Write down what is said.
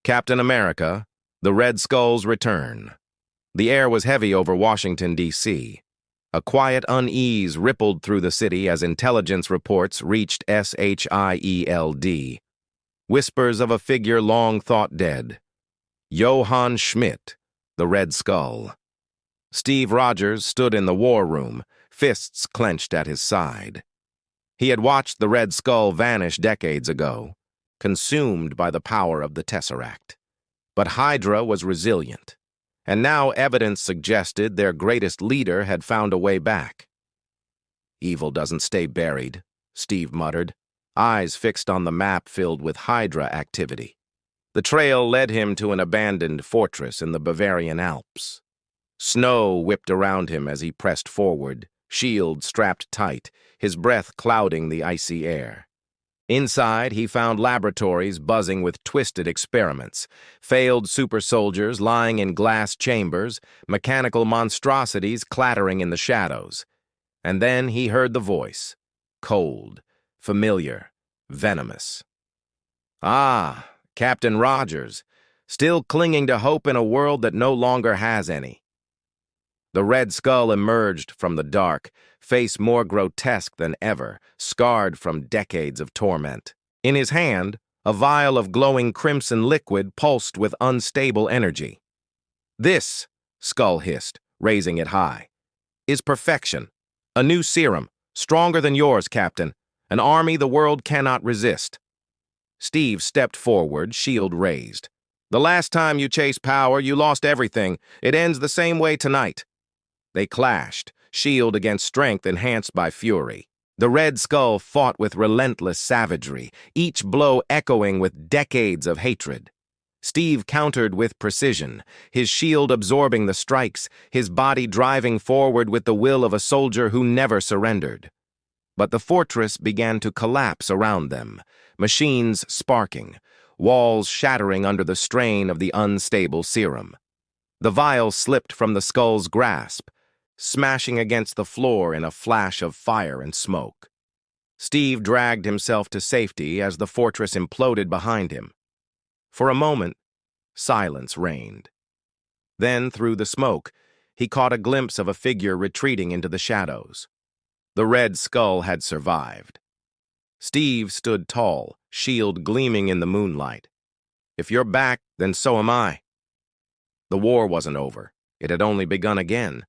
Captain America, the Red Skull's return. The air was heavy over Washington, D.C. A quiet unease rippled through the city as intelligence reports reached SHIELD. Whispers of a figure long thought dead. Johann Schmidt, the Red Skull. Steve Rogers stood in the war room, fists clenched at his side. He had watched the Red Skull vanish decades ago, consumed by the power of the Tesseract. But HYDRA was resilient, and now evidence suggested their greatest leader had found a way back. "Evil doesn't stay buried," Steve muttered, eyes fixed on the map filled with HYDRA activity. The trail led him to an abandoned fortress in the Bavarian Alps. Snow whipped around him as he pressed forward, shield strapped tight, his breath clouding the icy air. Inside, he found laboratories buzzing with twisted experiments, failed super soldiers lying in glass chambers, mechanical monstrosities clattering in the shadows. And then he heard the voice, cold, familiar, venomous. Ah, Captain Rogers, still clinging to hope in a world that no longer has any. The Red Skull emerged from the dark, face more grotesque than ever, scarred from decades of torment. In his hand, a vial of glowing crimson liquid pulsed with unstable energy. "This," Skull hissed, raising it high, "is perfection. A new serum, stronger than yours, Captain. An army the world cannot resist." Steve stepped forward, shield raised. "The last time you chased power, you lost everything. It ends the same way tonight." They clashed, shield against strength enhanced by fury. The Red Skull fought with relentless savagery, each blow echoing with decades of hatred. Steve countered with precision, his shield absorbing the strikes, his body driving forward with the will of a soldier who never surrendered. But the fortress began to collapse around them, machines sparking, walls shattering under the strain of the unstable serum. The vial slipped from the Skull's grasp, smashing against the floor in a flash of fire and smoke. Steve dragged himself to safety as the fortress imploded behind him. For a moment, silence reigned. Then, through the smoke, he caught a glimpse of a figure retreating into the shadows. The Red Skull had survived. Steve stood tall, shield gleaming in the moonlight. "If you're back, then so am I." The war wasn't over. It had only begun again.